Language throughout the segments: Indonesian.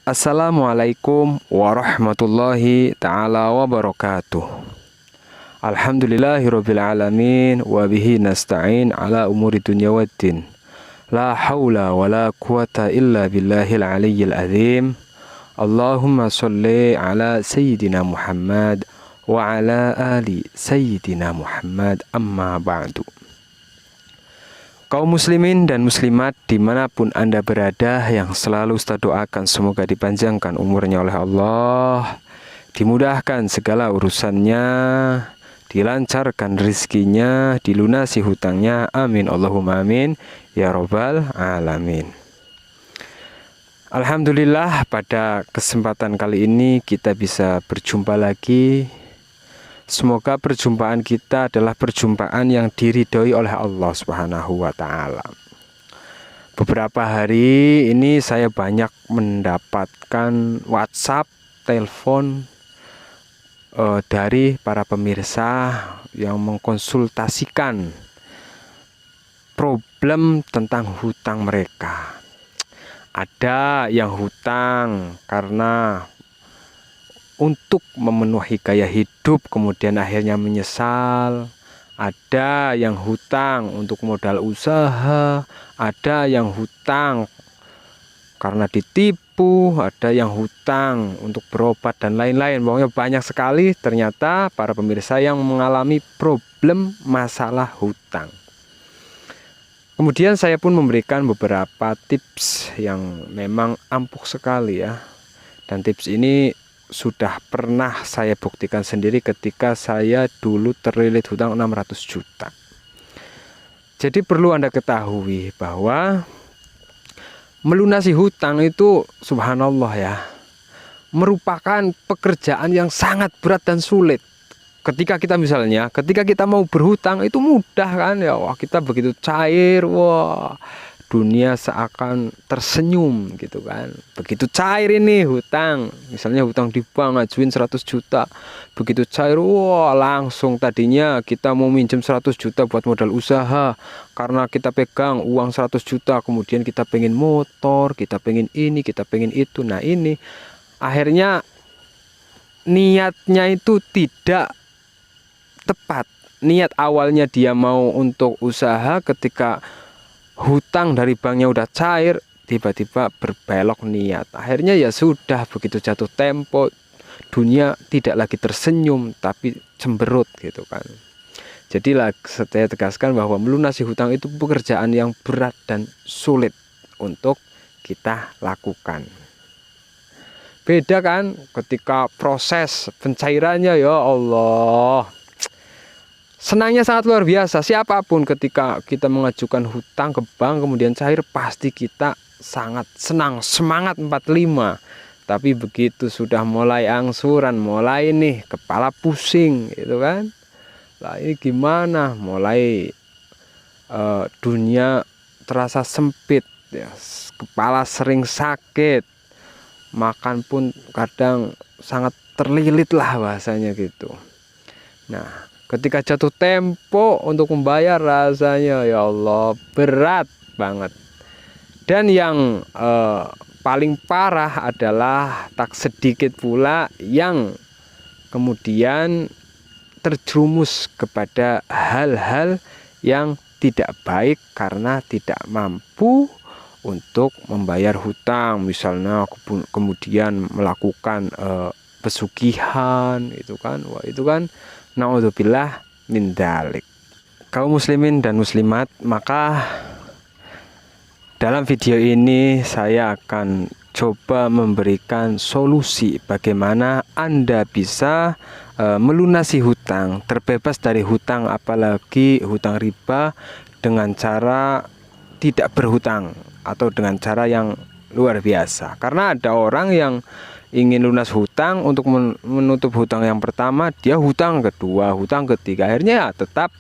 Assalamualaikum warahmatullahi ta'ala wabarakatuh. Alhamdulillahirabbil alamin wa bihi nasta'in ala umuri dunya waddin. La haula wala quwata illa billahil aliyyil azim. Allahumma sholli ala sayyidina Muhammad wa ala ali sayyidina Muhammad, amma ba'du. Kaum muslimin dan muslimat dimanapun Anda berada, yang selalu Ustaz doakan semoga dipanjangkan umurnya oleh Allah, dimudahkan segala urusannya, dilancarkan rizkinya, dilunasi hutangnya, amin Allahumma amin ya robbal alamin. Alhamdulillah, pada kesempatan kali ini kita bisa berjumpa lagi. Semoga perjumpaan kita adalah perjumpaan yang diridhoi oleh Allah Subhanahu wa Ta'ala. Beberapa hari ini saya banyak mendapatkan WhatsApp, telepon dari para pemirsa yang mengkonsultasikan problem tentang hutang mereka. Ada yang hutang karena untuk memenuhi gaya hidup, kemudian akhirnya menyesal. Ada yang hutang untuk modal usaha, ada yang hutang karena ditipu, ada yang hutang untuk berobat dan lain-lain. Pokoknya banyak sekali ternyata para pemirsa yang mengalami problem masalah hutang. Kemudian saya pun memberikan beberapa tips yang memang ampuh sekali ya. Dan tips ini sudah pernah saya buktikan sendiri ketika saya dulu terlilit hutang 600 juta. Jadi perlu Anda ketahui bahwa melunasi hutang itu subhanallah ya, merupakan pekerjaan yang sangat berat dan sulit. Ketika kita mau berhutang itu mudah kan ya, wah kita begitu cair, wah dunia seakan tersenyum gitu kan. Begitu cair ini hutang, misalnya hutang di bank ngajuin 100 juta, begitu cair, wah langsung tadinya kita mau minjem 100 juta buat modal usaha, karena kita pegang uang 100 juta, kemudian kita pengen motor, kita pengen ini, kita pengen itu. Nah ini akhirnya niatnya itu tidak tepat. Niat awalnya dia mau untuk usaha, ketika hutang dari banknya udah cair, tiba-tiba berbelok niat. Akhirnya ya sudah, begitu jatuh tempo, dunia tidak lagi tersenyum tapi cemberut gitu kan. Jadi saya tegaskan bahwa melunasi hutang itu pekerjaan yang berat dan sulit untuk kita lakukan. Beda kan ketika proses pencairannya, ya Allah, senangnya sangat luar biasa. Siapapun ketika kita mengajukan hutang ke bank kemudian cair, pasti kita sangat senang, semangat 45. Tapi begitu sudah mulai angsuran, mulai nih kepala pusing gitu kan. Lah ini gimana? Mulai dunia terasa sempit ya, kepala sering sakit, makan pun kadang sangat terlilit lah bahasanya gitu. Nah, ketika jatuh tempo untuk membayar, rasanya ya Allah berat banget. Dan yang paling parah adalah tak sedikit pula yang kemudian terjerumus kepada hal-hal yang tidak baik karena tidak mampu untuk membayar hutang. Misalnya kemudian melakukan pesugihan itu kan. Wah itu kan naudzubillah min dzalik. Kaum muslimin dan muslimat, maka dalam video ini saya akan coba memberikan solusi bagaimana Anda bisa melunasi hutang, terbebas dari hutang, apalagi hutang riba, dengan cara tidak berhutang atau dengan cara yang luar biasa. Karena ada orang yang ingin lunas hutang, untuk menutup hutang yang pertama, dia hutang kedua, hutang ketiga, akhirnya ya tetap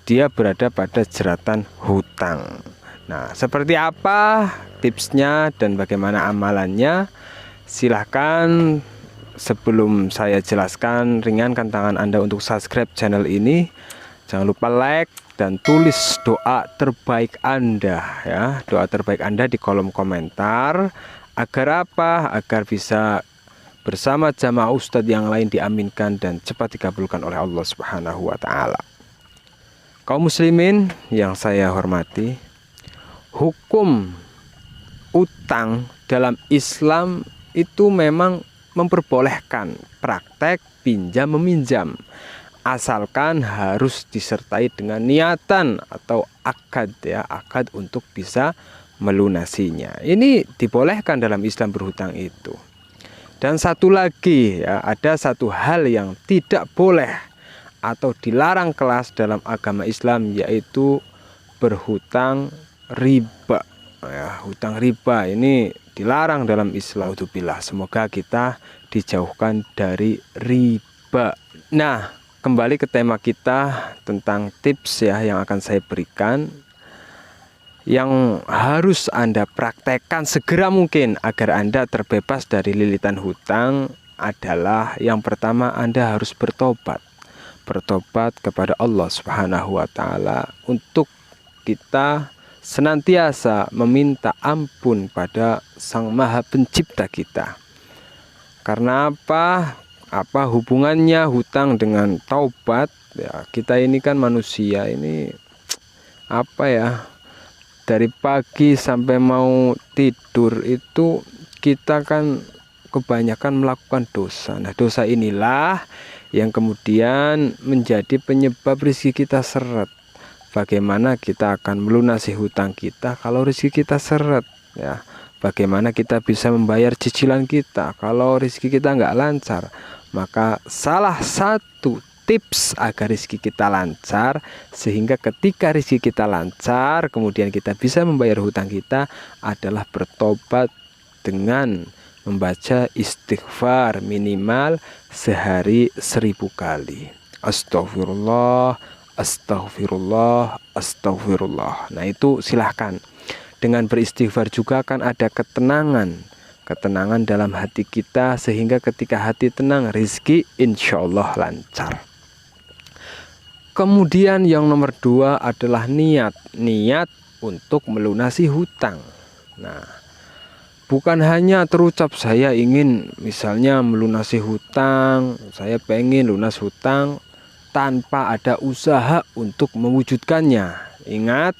dia berada pada jeratan hutang. Nah, seperti apa tipsnya dan bagaimana amalannya? Silahkan, sebelum saya jelaskan, ringankan tangan Anda untuk subscribe channel ini. Jangan lupa like dan tulis doa terbaik Anda ya, doa terbaik Anda di kolom komentar. Agar apa? Agar bisa bersama jamaah ustadz yang lain diaminkan dan cepat dikabulkan oleh Allah Subhanahu wa taala. Kaum muslimin yang saya hormati, hukum utang dalam Islam itu memang memperbolehkan praktek pinjam meminjam, asalkan harus disertai dengan niatan atau akad ya, akad untuk bisa melunasinya. Ini dibolehkan dalam Islam berhutang itu. Dan satu lagi ya, ada satu hal yang tidak boleh atau dilarang kelas dalam agama Islam, yaitu berhutang riba. Ya, hutang riba ini dilarang dalam Islam. Alhamdulillah, semoga kita dijauhkan dari riba. Nah, kembali ke tema kita tentang tips ya yang akan saya berikan, yang harus Anda praktekkan segera mungkin agar Anda terbebas dari lilitan hutang adalah yang pertama, Anda harus bertobat. Bertobat kepada Allah Subhanahu wa taala untuk kita senantiasa meminta ampun pada Sang Maha Pencipta kita. Karena apa? Apa hubungannya hutang dengan taubat? Ya, kita ini kan manusia ini apa ya? Dari pagi sampai mau tidur itu kita kan kebanyakan melakukan dosa. Nah, dosa inilah yang kemudian menjadi penyebab rezeki kita seret. Bagaimana kita akan melunasi hutang kita kalau rezeki kita seret ya? Bagaimana kita bisa membayar cicilan kita kalau rezeki kita nggak lancar? Maka salah satu tips agar rezeki kita lancar, sehingga ketika rezeki kita lancar kemudian kita bisa membayar hutang kita, adalah bertobat dengan membaca istighfar minimal sehari 1000 kali. Astagfirullah, astagfirullah, astagfirullah. Nah, itu silahkan. Dengan beristighfar juga akan ada ketenangan dalam hati kita, sehingga ketika hati tenang, rezeki insya Allah lancar. Kemudian yang nomor 2 adalah niat untuk melunasi hutang. Nah, bukan hanya terucap saya ingin misalnya melunasi hutang, saya pengen lunas hutang, tanpa ada usaha untuk mewujudkannya. Ingat,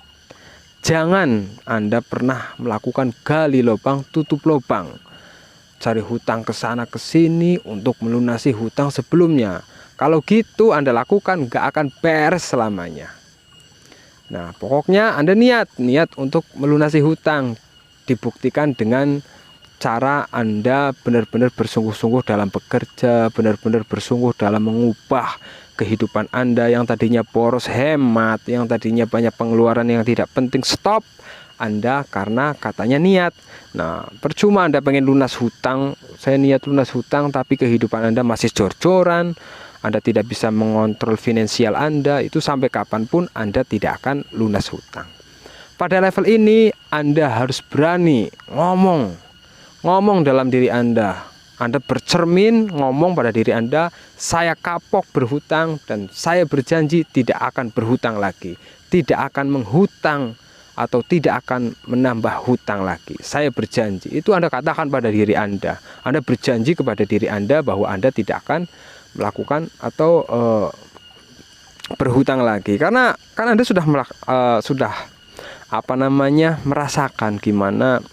jangan Anda pernah melakukan gali lubang tutup lubang, cari hutang ke sana ke sini untuk melunasi hutang sebelumnya. Kalau gitu Anda lakukan, gak akan beres selamanya. Nah, pokoknya Anda niat untuk melunasi hutang, dibuktikan dengan cara Anda benar-benar bersungguh-sungguh dalam bekerja, benar-benar bersungguh dalam mengubah kehidupan Anda yang tadinya boros, hemat, yang tadinya banyak pengeluaran yang tidak penting, stop Anda karena katanya niat. Nah, percuma Anda pengen lunas hutang, saya niat lunas hutang, tapi kehidupan Anda masih jor-joran, Anda tidak bisa mengontrol finansial Anda, itu sampai kapanpun Anda tidak akan lunas hutang. Pada level ini Anda harus berani ngomong dalam diri Anda. Anda bercermin, ngomong pada diri Anda, saya kapok berhutang dan saya berjanji tidak akan berhutang lagi, tidak akan menghutang atau tidak akan menambah hutang lagi. Saya berjanji. Itu Anda katakan pada diri Anda. Anda berjanji kepada diri Anda bahwa Anda tidak akan melakukan atau berhutang lagi, karena kan Anda sudah merasakan gimana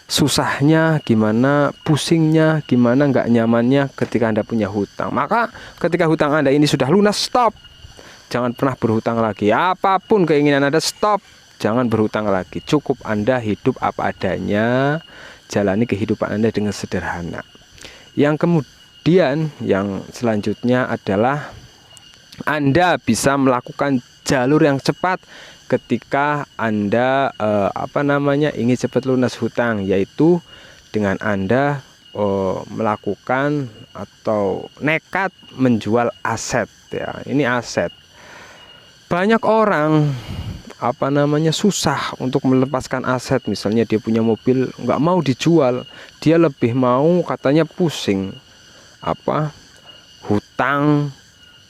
susahnya, gimana pusingnya, gimana nggak nyamannya ketika Anda punya hutang. Maka ketika hutang Anda ini sudah lunas, stop, jangan pernah berhutang lagi. Apapun keinginan Anda, stop, jangan berhutang lagi. Cukup Anda hidup apa adanya, jalani kehidupan Anda dengan sederhana. Yang kemudian yang selanjutnya adalah Anda bisa melakukan jalur yang cepat ketika Anda ingin cepat lunas hutang, yaitu dengan Anda melakukan atau nekat menjual aset ya. Ini aset. Banyak orang susah untuk melepaskan aset. Misalnya dia punya mobil, nggak mau dijual, dia lebih mau katanya pusing hutang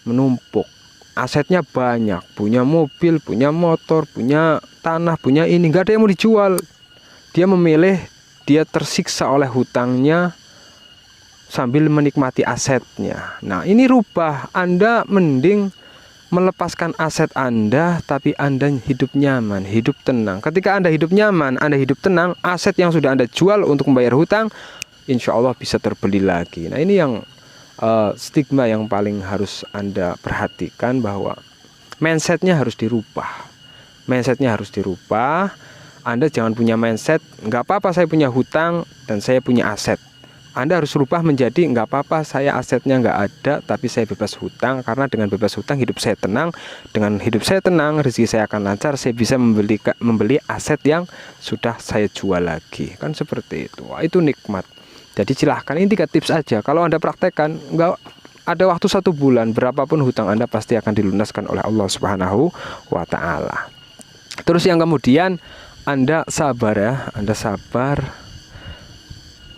menumpuk, asetnya banyak, punya mobil, punya motor, punya tanah, punya ini, nggak ada yang mau dijual. Dia memilih dia tersiksa oleh hutangnya sambil menikmati asetnya. Nah, ini rubah. Anda mending melepaskan aset Anda, tapi Anda hidup nyaman, hidup tenang. Ketika Anda hidup nyaman, Anda hidup tenang, aset yang sudah Anda jual untuk membayar hutang, insya Allah bisa terbeli lagi. Nah, ini yang stigma yang paling harus Anda perhatikan, bahwa mindsetnya harus dirubah. Mindsetnya harus dirubah. Anda jangan punya mindset, nggak apa-apa saya punya hutang dan saya punya aset. Anda harus rubah menjadi, nggak apa-apa saya asetnya nggak ada, tapi saya bebas hutang, karena dengan bebas hutang hidup saya tenang. Dengan hidup saya tenang, rezeki saya akan lancar, saya bisa membeli aset yang sudah saya jual lagi. Kan seperti itu. Wah, itu nikmat. Jadi silahkan, ini 3 tips aja. Kalau Anda praktekkan, nggak ada waktu 1 bulan, berapapun hutang Anda pasti akan dilunaskan oleh Allah Subhanahu wa Ta'ala. Terus yang kemudian, Anda sabar ya, Anda sabar.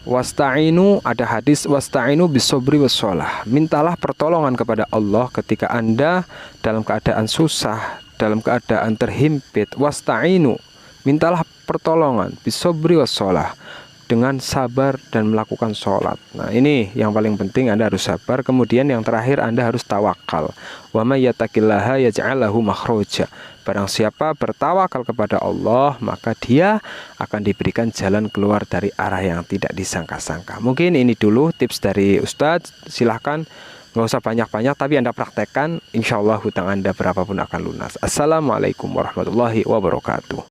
Wasta'inu, ada hadis wasta'inu bisobri wassalah. Mintalah pertolongan kepada Allah ketika Anda dalam keadaan susah, dalam keadaan terhimpit. Wasta'inu, mintalah pertolongan bisobri wassalah, dengan sabar dan melakukan sholat. Nah, ini yang paling penting, Anda harus sabar. Kemudian yang terakhir, Anda harus tawakal. Wa may yattaqillaha yaj'al lahu makhraja. Barang siapa bertawakal kepada Allah, maka dia akan diberikan jalan keluar dari arah yang tidak disangka-sangka. Mungkin ini dulu tips dari Ustadz. Silahkan, nggak usah banyak-banyak, tapi Anda praktekkan, insya Allah hutang Anda berapapun akan lunas. Assalamualaikum warahmatullahi wabarakatuh.